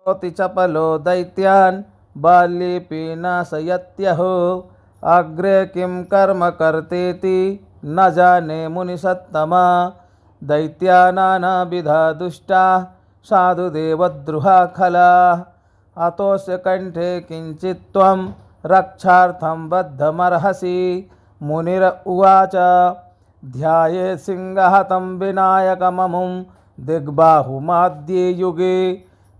ति चपलो दैत्यान् बाल्येऽपि नाशयत्यहो। अग्रे किं कर्म कर्तेति न जाने मुनिसत्तमा। दैत्या नानाविधा दुष्टा साधुदेवद्रुहा खलाः। अतोऽस्य कण्ठे किञ्चित् त्वं रक्षार्थं बद्धमर्हसि। मुनिर उवाच ध्यायेत् सिंहहतं विनायकममुं दिग्बाहुमाद्ये युगे।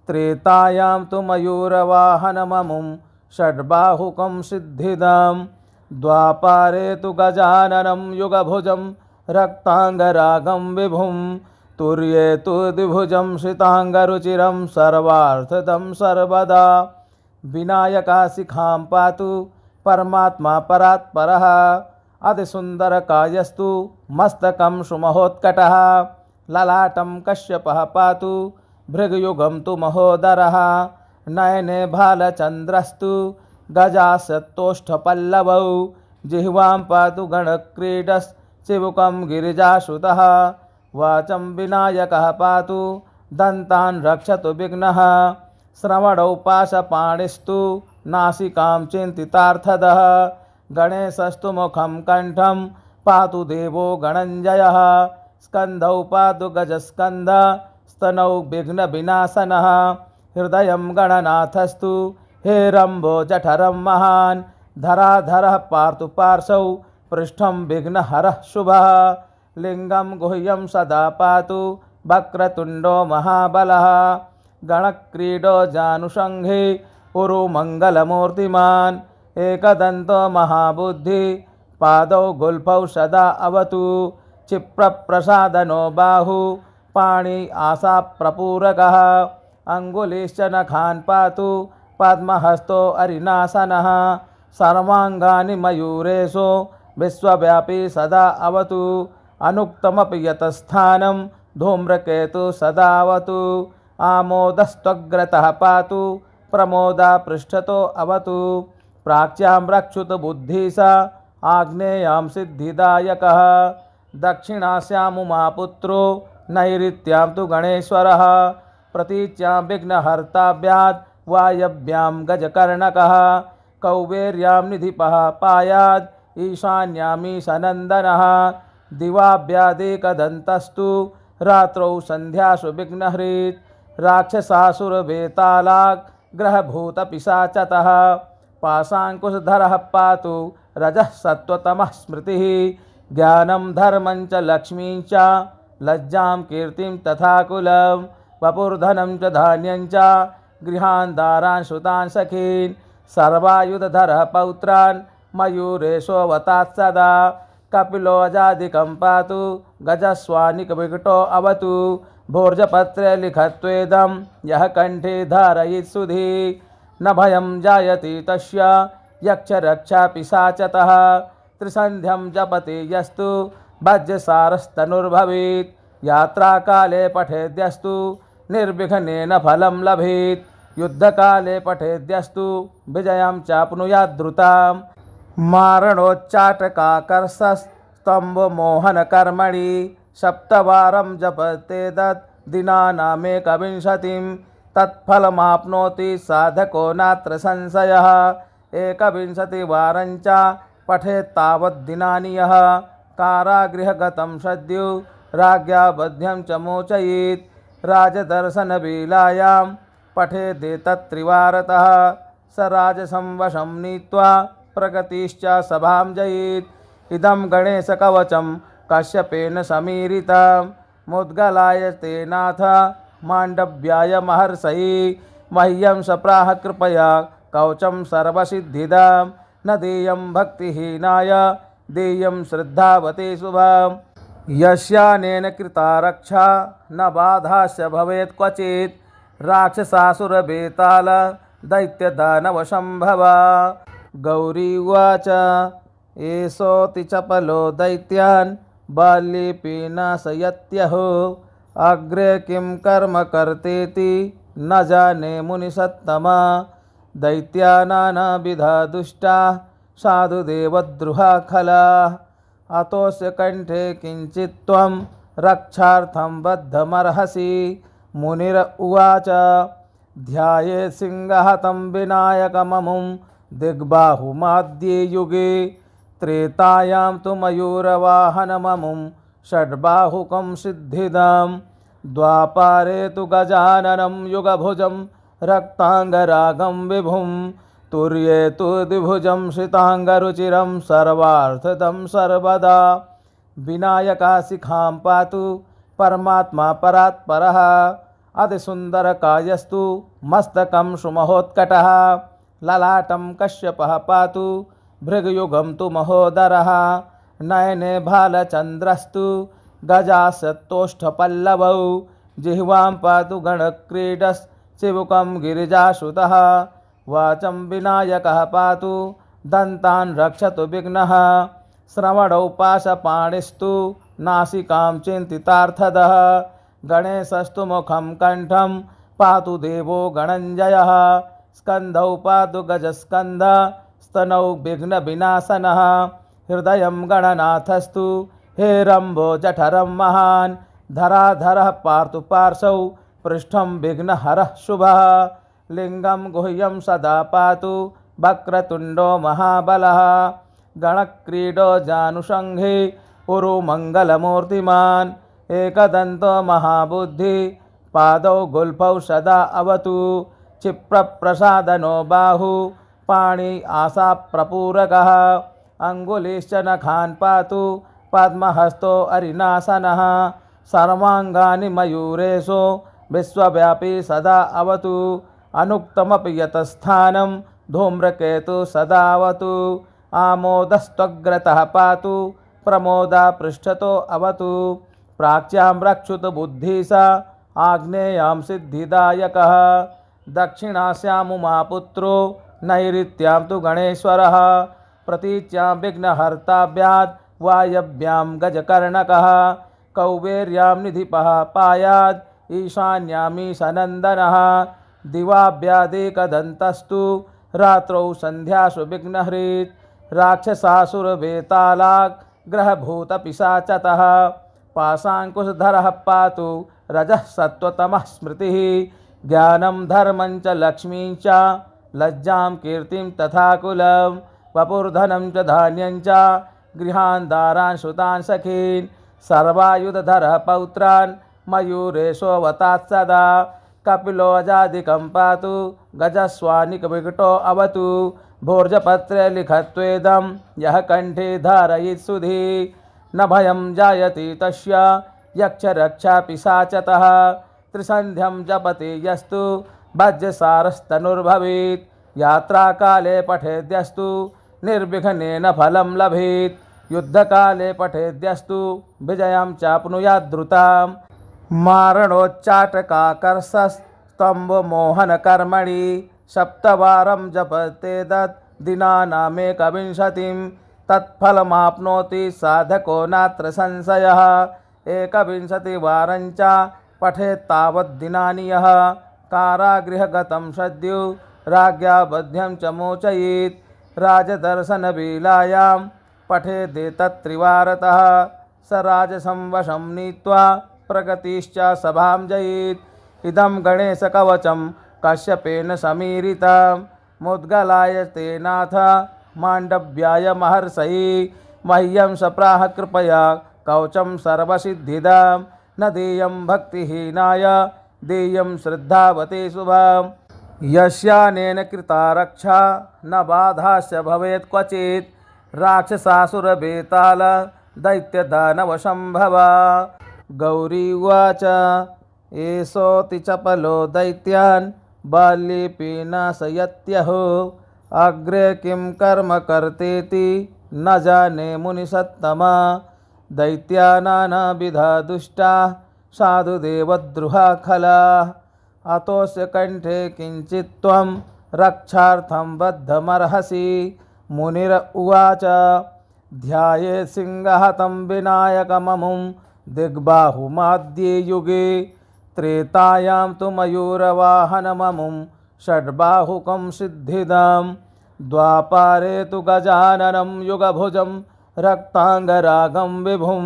त्रेतायां तु मयूरवाहनममुं षड्बाहुकं सिद्धिदां। द्वापारे तु गजाननं युगभुजं रक्ताङ्गरागं विभुं। तुर्ये तु द्विभुजं श्रिताङ्गरुचिरं सर्वार्थदं सर्वदा। विनायकः शिखां पातु परमात्मा परात्परः। अतिसुन्दरकायस्तु मस्तकं सुमहोत्कटः। ललाटं कश्यपः पातु भृगयुगं तु महोदरः। नयने भालचन्द्रस्तु गजासत्तोष्ठपल्लवौ। जिह्वां पातु गणक्रीडश्चिबुकं गिरिजासुतः। वाचं विनायकः पातु दन्तान् रक्षतु विघ्नः। श्रवणौ पाशपाणिस्तु नासिकां चिन्तितार्थदः। गणेशस्तु मुखं कण्ठं पातु देवो गणञ्जयः। स्कन्धौ पातु गजस्कन्ध स्तनौ विघ्नविनाशनः। हृदयं गणनाथस्तु हेरम्बो जठरं महान्। धराधरः पातु पार्श्वौ पृष्ठं विघ्नहरः शुभः। लिङ्गं गुह्यं सदा पातु वक्रतुण्डो महाबलः। गणक्रीडो जानुषङ्घे उरुमङ्गलमूर्तिमान्। एकदन्तो महाबुद्धि पादौ गुल्फौ सदा अवतु। क्षिप्रप्रसादनो बाहु पाणि आशाप्रपूरकः। अङ्गुलीश्च नखान् पातु पद्महस्तो अरिनासनः। सर्वाङ्गानि मयूरेशो विश्वव्यापी सदा अवतु। अनुक्तमपि यतस्थानं धूम्रकेतु सदावतु। आमोदस्त्वग्रतः पातु प्रमोदा पृष्ठतो अवतु। प्राच्यां रक्षुत बुद्धिः आग्नेयां सिद्धिदायकः। दक्षिणास्यां उमापुत्रो नैऋत्यां तु गणेश्वरः। प्रतीच्यां विघ्नहर्ताभ्यात् वायव्यां गजकर्णकः। कौबेर्यां निधिपः पायात् ईशान्यामीशनन्दनः। दिवाभ्यादेकदन्तस्तु रात्रौ सन्ध्यासु विघ्नहृत्। राक्षसासुरवेतालाग् ग्रहभूतपिशाचतः। पाशाङ्कुशधरः पातु रजः सत्त्वतमः स्मृतिः। ज्ञानं धर्मं च लक्ष्मीं च लज्जां कीर्तिं तथा कुलं। वपुर्धनं च धान्यं च गृहान् दारान् सुतान् सखीन्। सर्वायुधधरः पौत्रान् मयूरेशोऽवतात् सदा। कपिलोऽजादिकं पातु गजस्वानिकविकटो अवतु। भोर्जपत्रे लिखत्वेदं यः कण्ठे धारयेत् सुधी। न भयं जायते तस्य यक्षरक्षापिशाचतः। त्रिसन्ध्यं जपते यस्तु वज्रसारस्तनुर्भवेत्। यात्राकाले पठेद्यस्तु निर्विघ्नेन फलं लभेत्। युद्धकाले पठेद्यस्तु विजयं चाप्नुयात् द्रुताम्। मारणोच्चाटकाकर्षस्तम्भमोहनकर्मणि सप्तवारं जपतेतत् दिनानामेकविंशतिं। तत्फलमाप्नोति साधको नात्र संशयः। एकविंशतिवारं च पठेत्तावद्दिनानि यः। कारागृहगतं सद्यो राज्ञा बध्यं च मोचयेत्। राजदर्शनवेलायां पठेदेतत्त्रिवारतः। स राजसंवशं नीत्वा प्रगतिश्च सभां जयेत्। इदं गणेशकवचं कश्यपेन समीरितं। मुद्गलाय तेनाथ माण्डव्याय महर्षये। मह्यं सप्राह कृपया कवचं सर्वसिद्धिदां। न देयं भक्तिहीनाय देयं श्रद्धावते शुभम्। यस्यानेन कृता रक्षा न बाधास्य भवेत् क्वचित्। राक्षसासुरवेताल दैत्यदानवसम्भवा। गौरी उवाच एषोऽति चपलो दैत्यान् बाल्येऽपि नाशयत्यहो। अग्रे किं कर्म कर्तेति न जाने मुनिसत्तमा। दैत्या नानाविधा दुष्टा साधुदेवद्रुहा खलाः। अतोऽस्य कण्ठे किञ्चित् त्वं रक्षार्थं बद्धमर्हसि। मुनिर उवाच ध्यायेत् सिंहहतं विनायकममुं दिग्बाहुमाद्ये युगे त्रेतायां तु मयूरवाहनममुं षड्बाहुकं सिद्धिदां द्वापारे तु गजाननं युगभुजं रक्तांगरागं विभुं तुर्ये तु द्विभुजं श्रितांगरुचिरं सर्वार्थदं सर्वदा विनायकाशिखां पातु परमात्मा परात्परः अतिसुन्दरकायस्तु मस्तकं सुमहोत्कटः ललाटं कश्यपः पातु भृगयुगं तु महोदरः नयने भालचन्द्रस्तु गजासत्तोष्ठपल्लवौ जिह्वां पातु गणक्रीडश्चिबुकं गिरिजासुतः वाचं विनायकः पातु दन्तान् रक्षतु विघ्नः श्रवणौ पाशपाणिस्तु नासिकां चिन्तितार्थदः गणेशस्तु मुखं कण्ठं पातु देवो गणञ्जयः स्कन्धौ पातु गजस्कन्ध स्तनौ विघ्नविनाशनः हृदयं गणनाथस्तु हेरम्बो जठरं महान् धराधरः पातु पार्श्वौ पृष्ठं विघ्नहरः शुभः लिङ्गं गुह्यं सदा पातु वक्रतुण्डो महाबलः गणक्रीडो जानुषङ्घे पुरो मङ्गलमूर्तिमान् एकदन्तो महाबुद्धि पादौ गुल्फौ सदा अवतु क्षिप्रप्रसादनो बाहु पाणि आशाप्रपूरकः अङ्गुलीश्च नखान् पातु पद्महस्तो अरिनासनः सर्वाङ्गानि मयूरेशो विश्वव्यापी सदा अवतु अनुक्तमपि यतस्थानं धूम्रकेतु सदा अवतु आमोदस्त्वग्रतः पातु प्रमोदा पृष्ठतो अवतु प्राच्यां रक्षुत बुद्धिः स आग्नेयां सिद्धिदायकः दक्षिणास्यां उमापुत्रो नैऋत्यां तु गणेश्वरः प्रतीच्यां विघ्नहर्ताभ्यात् वायव्यां गजकर्णकः कौबेर्यां निधिपः पायात् ईशान्यामीशनन्दनः दिवाभ्यादेकदन्तस्तु रात्रौ सन्ध्यासु विघ्नहृत् राक्षसासुरवेतालाग् ग्रहभूतपिशाचतः पाशाङ्कुशधरः पातु रजः सत्त्वतमः स्मृतिः ज्ञानं धर्मं च लक्ष्मीं च लज्जां कीर्तिं तथा कुलं वपुर्धनं च धान्यं च गृहान् दारान् श्रुतान् सखीन् सर्वायुधधरः पौत्रान् मयूरेशोऽवतात् सदा कपिलोऽजादिकं पातु गजस्वानिकविकटो अवतु भोर्जपत्रे लिखत्वेदं यः कण्ठे धारयेत् सुधी न भयं जायते तस्य यक्षरक्षापिशाचतः त्रिसन्ध्यं जपति यस्तु वज्रसारस्तनुर्भवेत् यात्राकाले पठेद्यस्तु निर्विघ्नेन फलं लभेत् युद्धकाले पठेद्यस्तु विजयं चाप्नुयाद्रुतां मारणोच्चाटकाकर्षस्तम्भमोहनकर्मणि सप्तवारं जपतेदत् दिनानामेकविंशतिं तत्फलमाप्नोति साधको नात्र संशयः एकविंशतिवारं च पठेत् तावद्दिनानि यः कारागृहगतं सद्यो राज्ञा बध्यं च मोचयेत् राजदर्शनवेलायां पठेदेतत्त्रिवारतः स राजसं वशं नीत्वा प्रगतिश्च सभां जयेत् इदं गणेशकवचं कश्यपेन समीरितं मुद्गलाय तेनाथ माण्डव्याय महर्षये मह्यं सप्राह कृपया कवचं सर्वसिद्धिदां न देयं भक्तिहीनाय देयं श्रद्धावते शुभं यस्यानेन कृता रक्षा न बाधास्य भवेत् क्वचित् राक्षसासुरवेताल दैत्यदानवशम्भवा गौरी उवाच एषोऽति चपलो दैत्यान् बाल्ये पीनाशयत्यहो अग्रे किं कर्म कर्तेति न जाने मुनिसत्तमा दैत्यानानाविधा दुष्टाः साधुदेवद्रुहा खलाः अतोऽस्य कण्ठे किञ्चित् त्वं रक्षार्थं बद्धमर्हसि मुनिर उवाच ध्यायेत् सिंहहतं विनायकममुं दिग्बाहुमाद्ये युगे त्रेतायां तु मयूरवाहनममुं षड्बाहुकं सिद्धिदां द्वापारे तु गजाननं युगभुजं रक्तांगरागं विभुं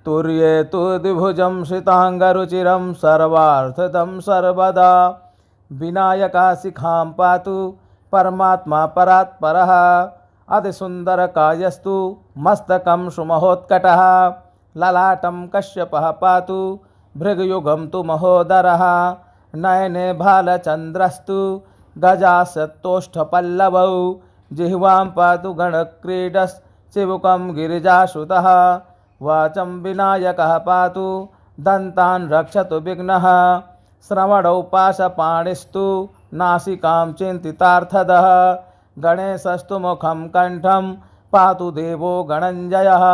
तुर्ये तु द्विभुजं श्रितांगरुचिरं सर्वार्थदं सर्वदा विनायकाशिखां पातु परमात्मा परात्परः अतिसुन्दरकायस्तु मस्तकं सुमहोत्कटः ललाटं कश्यपः पातु भृगयुगं तु महोदरः नयने भालचन्द्रस्तु गजासत्तोष्ठपल्लवौ जिह्वां पातु गणक्रीडश्चिबुकं गिरिजासुतः वाचं विनायकः पातु दन्तान् रक्षतु विघ्नः श्रवणौ पाशपाणिस्तु नासिकां चिन्तितार्थदः गणेशस्तु मुखं कण्ठं पातु देवो गणञ्जयः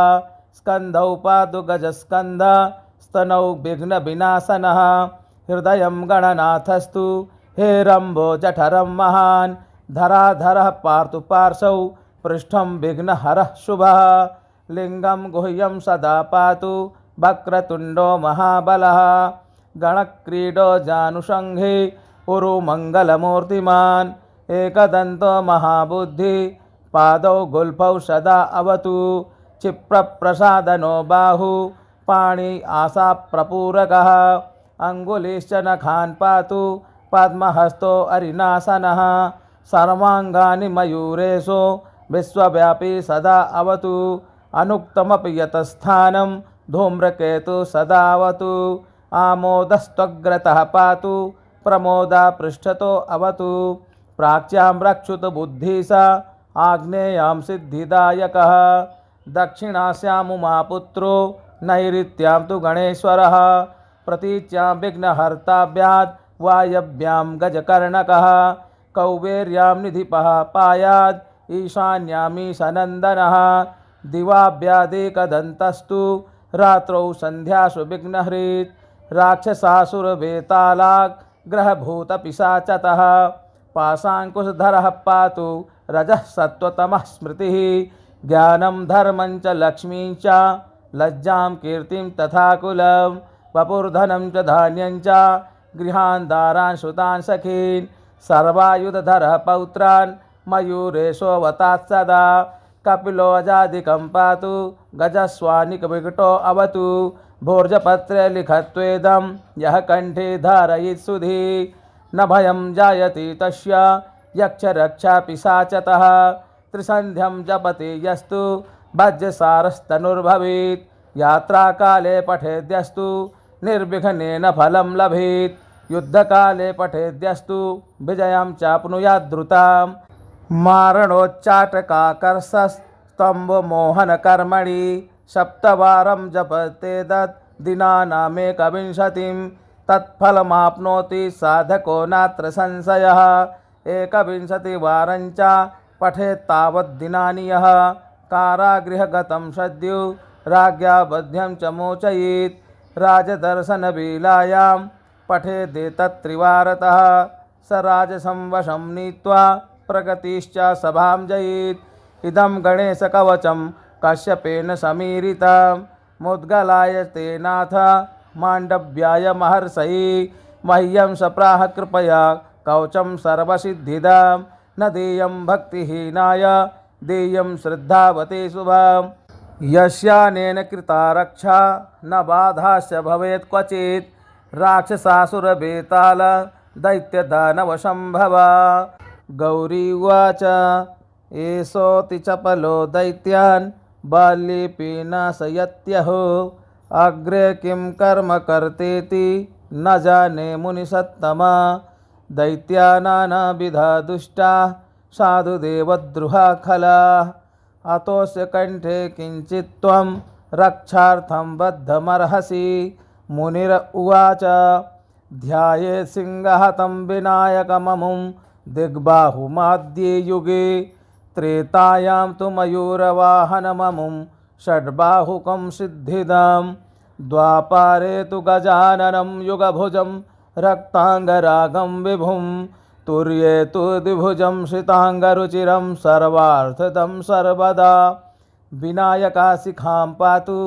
स्कन्धौ पातु गजस्कन्ध स्तनौ विघ्नविनाशनः हृदयं गणनाथस्तु हेरम्बो जठरं महान् धराधरः पातु पार्श्वौ पृष्ठं विघ्नहरः शुभः लिङ्गं गुह्यं सदा पातु वक्रतुण्डो महाबलः गणक्रीडो जानुषङ्घे उरुमङ्गलमूर्तिमान् एकदन्तो महाबुद्धि पादौ गुल्फौ सदा अवतु क्षिप्रप्रसादनो बाहु पाणि आशाप्रपूरकः अङ्गुलीश्च नखान् पातु पद्महस्तो अरिनासनः सर्वाङ्गानि मयूरेशो विश्वव्यापी सदा अवतु अनुक्तमपि यतस्थानं धूम्रकेतु सदावतु आमोदस्त्वग्रतः पातु प्रमोदा पृष्ठतो अवतु प्राच्यां रक्षुत बुद्धिः आग्नेयां सिद्धिदायकः दक्षिणास्यामुमापुत्रो नैऋत्यां तु गणेश्वरः प्रतीच्यां विघ्नहर्ताभ्याद् वायव्यां गजकर्णकः कौबेर्यां निधिपः पायाद् ईशान्यामीशनन्दनः दिवाभ्यादेकदन्तस्तु रात्रौ सन्ध्यासु विघ्नहृत् राक्षसासुरवेतालाग् ग्रहभूतपिशाचतः पाशाङ्कुशधरः पातु रजः सत्त्वतमः स्मृतिः ज्ञानं धर्मं च लक्ष्मीं च लज्जां कीर्तिं तथा कुलं वपुर्धनं च धान्यं च गृहान् दारान् सुतान् सखीन् सर्वायुधधरः पौत्रान् मयूरेशोऽवतात् सदा कपिलोऽजादिकं पातु गजस्वानिकविकटो अवतु भोर्जपत्रे लिखत्वेदं यः कण्ठे धारयेत् सुधी न भयं जायते तस्य यक्षरक्षापिशाचतः त्रिसन्ध्यं जपति यस्तु वज्रसारस्तनुर्भवेत् यात्राकाले पठेद्यस्तु निर्विघ्नेन फलं लभेत् युद्धकाले पठेद्यस्तु विजयं चाप्नुयाद्द्रुताम् मारणोच्चाटकाकर्षस्तम्भमोहनकर्मणि सप्तवारं जपतेतत् दिनानामेकविंशतिं तत्फलमाप्नोति साधको नात्र संशयः एकविंशतिवारं च पठेत्तावद्दिनानि यः कारागृहगतं सद्यो राज्ञा बध्यं च मोचयेत् राजदर्शनवेलायां पठेदेतत्त्रिवारतः स राजसंवशं नीत्वा प्रगतिश्च सभां जयेत् इदं गणेशकवचं कश्यपेन समीरितं मुद्गलाय तेनाथ माण्डव्याय महर्षये मह्यं सप्राह कृपया कवचं सर्वसिद्धिदं न देयं भक्तिहीनाय देयं श्रद्धावते शुभं यस्यानेन कृता रक्षा न बाधाश्च भवेत् क्वचित् राक्षसासुरवेताल दैत्यदानवशम्भवा गौरी उवाच एषोऽति चपलो दैत्यान् बाल्ये पीनाशयत्यहो अग्रे किं कर्म कर्तेति न जाने मुनिसत्तमा दैत्यानानाविधा दुष्टा साधुदेवद्रुहा खलाः अतोऽस्य कण्ठे किञ्चित् त्वं रक्षार्थं बद्धमर्हसि मुनिर उवाच ध्यायेत् सिंहहतं विनायकममुं दिग्बाहुमाद्ये युगे त्रेतायां तु मयूरवाहनममुं षड्बाहुकं सिद्धिदं द्वापारे तु गजाननं युगभुजं रक्ताङ्गरागं विभुं तुर्ये तु द्विभुजं श्रिताङ्गरुचिरं सर्वार्थदं सर्वदा विनायकाशिखां पातु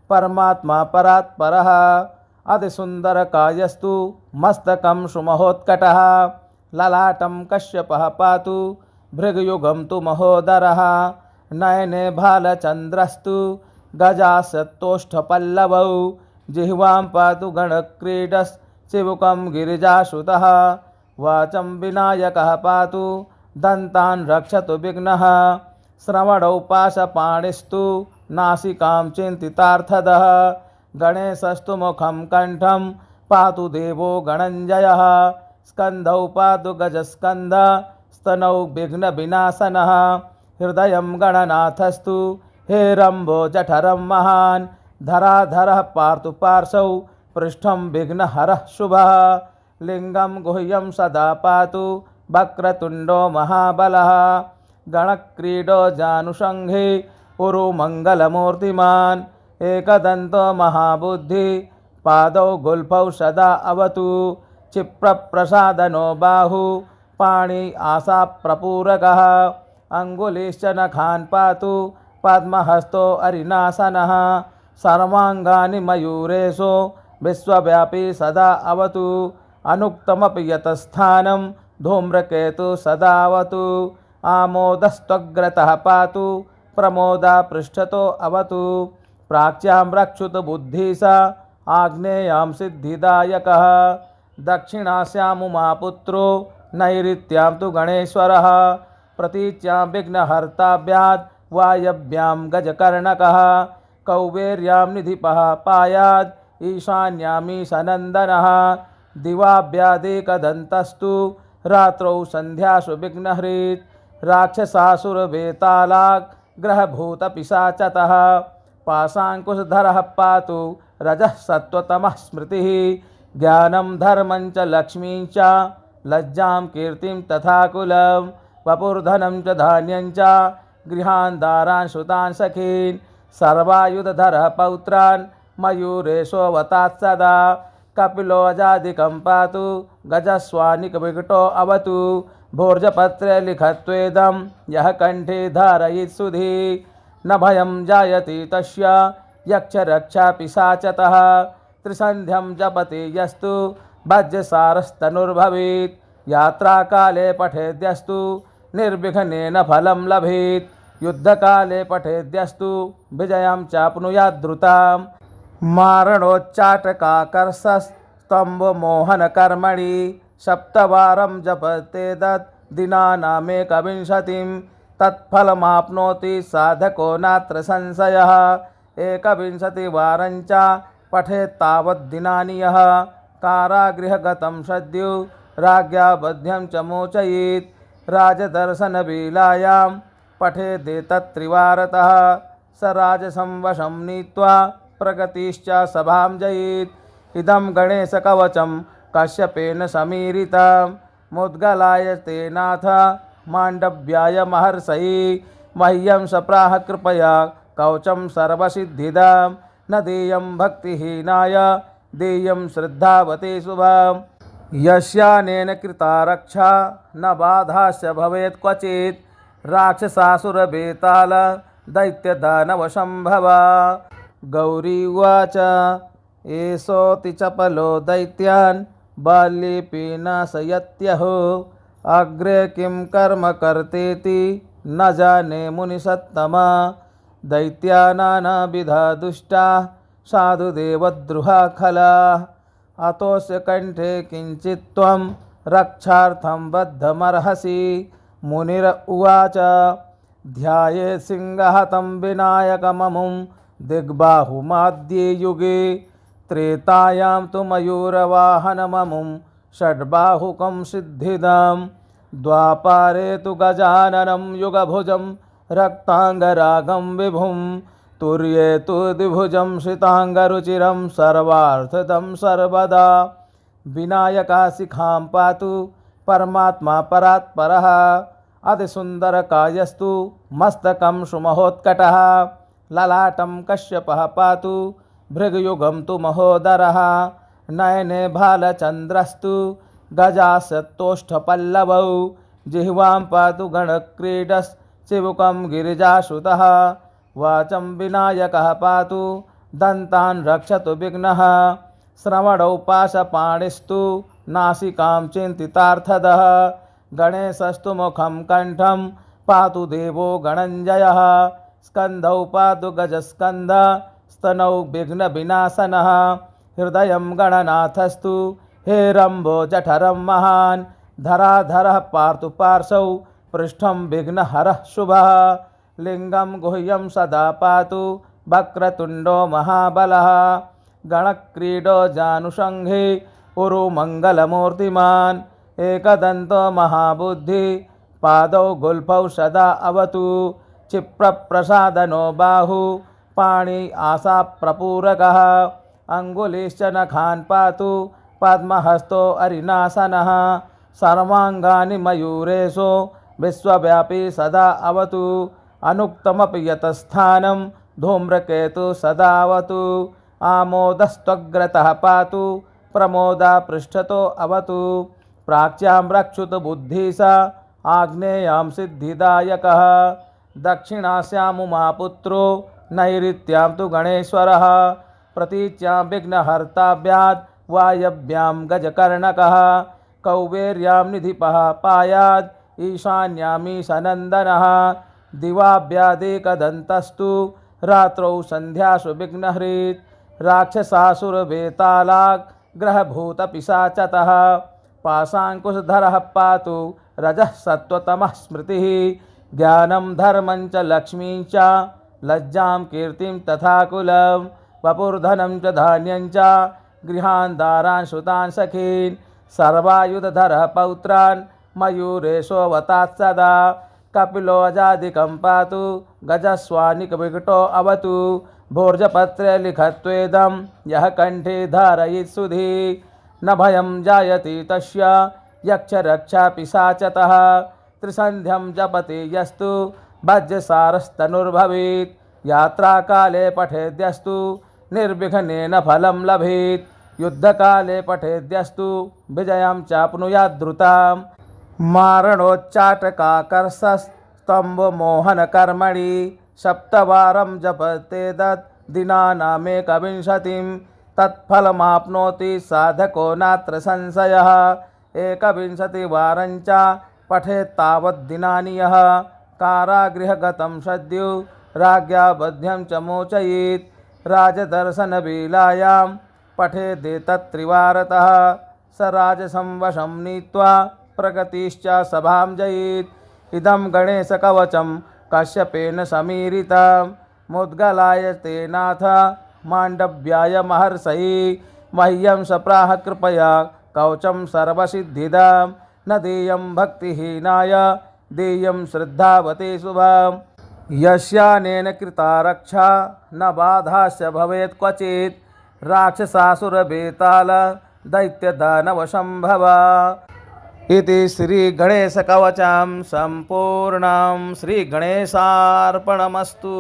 परमात्मा परात्परः अतिसुन्दरकायस्तु मस्तकं सुमहोत्कटः ललाटं कश्यपः पातु भृगयुगं तु महोदरः नयने भालचन्द्रस्तु गजासत्तोष्ठपल्लवौ जिह्वां पातु गणक्रीडश्चिबुकं गिरिजासुतः वाचं विनायकः पातु दन्तान् रक्षतु विघ्नः श्रवणौ पाशपाणिस्तु नासिकां चिन्तितार्थदः गणेशस्तु मुखं कण्ठं पातु देवो गणञ्जयः स्कन्धौ पातु गजस्कन्ध स्तनौ विघ्नविनाशनः हृदयं गणनाथस्तु हेरम्बो जठरं महान् धराधरः पार्तु पार्श्वौ पृष्ठं विघ्नहरः शुभः लिङ्गं गुह्यं सदा पातु वक्रतुण्डो महाबलः गणक्रीडो जानुषङ्घे उरुमङ्गलमूर्तिमान् एकदन्तो महाबुद्धि पादौ गुल्फौ सदा अवतु क्षिप्रप्रसादनो बाहु पाणि आशाप्रपूरकः अङ्गुलीश्च नखान् पातु पद्महस्तो अरिनासनः सर्वाङ्गानि मयूरेशो विश्वव्यापी सदा अवतु अनुक्तमपि यतस्थानं धूम्रकेतु सदावतु आमोदस्त्वग्रतः पातु प्रमोदा पृष्ठतो अवतु प्राच्यां रक्षुत बुद्धिसा आग्नेयां सिद्धिदायकः दक्षिणास्यां उमापुत्रो नैऋत्यां तु गणेश्वरः प्रतीच्यां विघ्नहर्ताभ्यात् वायव्यां गजकर्णकः कौबेर्यां निधिपः पायात् ईशान्यामीशनन्दनः दिवाभ्यादेकदन्तस्तु रात्रौ सन्ध्यासु विघ्नहृत् राक्षसासुरवेतालाग् ग्रहभूतपिशाचतः पाशाङ्कुशधरः पातु रजः सत्त्वतमः स्मृतिः ज्ञानं धर्मं च लक्ष्मीं च लज्जां कीर्तिं तथा कुलं वपुर्धनं च धान्यं च गृहान् दारान् श्रुतान् सखीन् सर्वायुधधरः पौत्रान् मयूरेशोऽवतात् सदा कपिलोऽजादिकं पातु गजस्वानिकविकटो अवतु भोर्जपत्रे लिखत्वेदं यः कण्ठे धारयेत् सुधी न भयं जायते तस्य यक्षरक्षापिशाचतः त्रिसन्ध्यं जपति यस्तु वज्रसारस्तनुर्भवेत् यात्राकाले पठेद्यस्तु निर्विघ्नेन फलं लभेत् युद्धकाले पठेद्यस्तु विजयं चाप्नुयाद्द्रुतां मारणोच्चाटकाकर्षस्तम्भमोहनकर्मणि सप्तवारं जपतेदत् दिनानामेकविंशतिं तत्फलमाप्नोति साधको नात्र संशयः एकविंशतिवारं च पठेत् तावद्दिनानि यः कारागृहगतं सद्यो राज्ञा बध्यं च मोचयेत् राजदर्शनवेलायां पठेदेतत्त्रिवारतः स राजसं वशं नीत्वा प्रगतिश्च सभां जयेत् इदं गणेशकवचं कश्यपेन समीरितं मुद्गलाय तेनाथ माण्डव्याय महर्षये मह्यं सप्राह कृपया कवचं सर्वसिद्धिदं न देयं भक्तिहीनाय देयं श्रद्धावते शुभं यस्यानेन कृता रक्षा न बाधास्य भवेत् क्वचित् राक्षसासुरवेताल दैत्यदानवशम्भवा गौरी उवाच एषोऽति चपलो दैत्यान् बाल्ये पीनाशयत्यहो अग्रे किं कर्म कर्तेति न जाने मुनिसत्तमा दैत्यानानाविधा दुष्टा साधुदेवद्रुहा खलाः अतोऽस्य कण्ठे किञ्चित् त्वं रक्षार्थं बद्धमर्हसि मुनिर उवाच ध्यायेत् सिंहहतं विनायकममुं दिग्बाहुमाद्ये युगे त्रेतायां तु मयूरवाहनममुं षड्बाहुकं सिद्धिदं द्वापारे तु गजाननं युगभुजं रक्ताङ्गरागं विभुं तुर्ये तु द्विभुजं श्रिताङ्गरुचिरं सर्वार्थदं सर्वदा विनायकाशिखां पातु परमात्मा परात्परः अतिसुन्दरकायस्तु मस्तकं सुमहोत्कटः ललाटं कश्यपः पातु भृगयुगं तु महोदरः नयने भालचन्द्रस्तु गजासत्तोष्ठपल्लवौ जिह्वां पातु गणक्रीडश्चिबुकं गिरिजासुतः वाचं विनायकः पातु दन्तान् रक्षतु विघ्नः श्रवणौ पाशपाणिस्तु नासिकां चिन्तितार्थदः गणेशस्तु मुखं कण्ठं पातु देवो गणञ्जयः स्कन्धौ पातु गजस्कन्ध स्तनौ विघ्नविनाशनः हृदयं गणनाथस्तु हेरम्बो जठरं महान् धराधरः पार्तु पार्श्वौ पृष्ठं विघ्नहरः शुभः लिंगं गुह्यं सदा पातु वक्रतुंडो महाबलः गणक्रीडो जानुषंघे उरुमङ्गलमूर्तिमान् एकदन्तो महाबुद्धि पादौ गुल्फौ सदा अवतु क्षिप्रप्रसादनो बाहु पाणि आशा प्रपूरकः अंगुलिश्च नखान् पातु पद्महस्तो अरिनासनः सर्वांगानि मयूरेशो विश्वव्यापी सदा अवतु अनुक्तमपि यतस्थानं धूम्रकेतु सदावतु आमोदस्त्वग्रतः पातु प्रमोदा पृष्ठतो अवतु प्राच्यां रक्षुत बुद्धिसा आग्नेयां सिद्धिदायकः दक्षिणास्यां उमापुत्रो नैऋत्यां तु गणेश्वरः प्रतीच्यां विघ्नहर्ताभ्यात् वायव्यां गजकर्णकः कौबेर्यां निधिपः पायात् ईशान्यामीशनन्दनः दिवाभ्यादेकदन्तस्तु रात्रौ सन्ध्यासु विघ्नहृत् राक्षसासुरवेतालाग् ग्रहभूतपिशाचतः पाशाङ्कुशधरः पातु रजः सत्त्वतमः स्मृतिः ज्ञानं धर्मं च लक्ष्मीं च लज्जां कीर्तिं तथा कुलं वपुर्धनं च धान्यं च गृहान् दारान् श्रुतान् सखीन् सर्वायुधधरः पौत्रान् मयूरेशोऽवतात् सदा कपिलोऽजादिकं पातु गजस्वानिकविकटो अवतु भोर्जपत्रे लिखत्वेदं यः कंठे धारयेत् सुधि न भयं जायते तस्य यक्षरक्षापिशाचतः त्रिसन्ध्यं जपति यस्तु वज्रसारस्तनुर्भवेत् यात्राकाले पठेद्यस्तु निर्विघ्नेन फलं लभेत् युद्धकाले पठेद्यस्तु विजयं चाप्नुयात् द्रुताम् मारणोच्चाटकाकर्षस्तम्भमोहनकर्मणि सप्तवारं जपतेतत् दिनानामेकविंशतिं तत्फलमाप्नोति साधको नात्र संशयः एकविंशतिवारं च पठेत्तावद्दिनानि यः कारागृहगतं सद्यो राज्ञा बध्यं च मोचयेत् राजदर्शनवेलायां पठेदेतत्त्रिवारतः स राजसंवशं नीत्वा प्रगतिश्च सभां जयेत् इदं गणेशकवचं कश्यपेन समीरितं मुद्गलाय तेनाथ माण्डव्याय महर्षये मह्यं सप्राह कृपया कवचं सर्वसिद्धिदं न देयं भक्तिहीनाय देयं श्रद्धावते शुभं यस्यानेन कृता रक्षा न बाधास्य भवेत् क्वचित् राक्षसासुरवेताल दैत्यदानवशम्भव इति श्रीगणेशकवचं सम्पूर्णं श्रीगणेशार्पणमस्तु।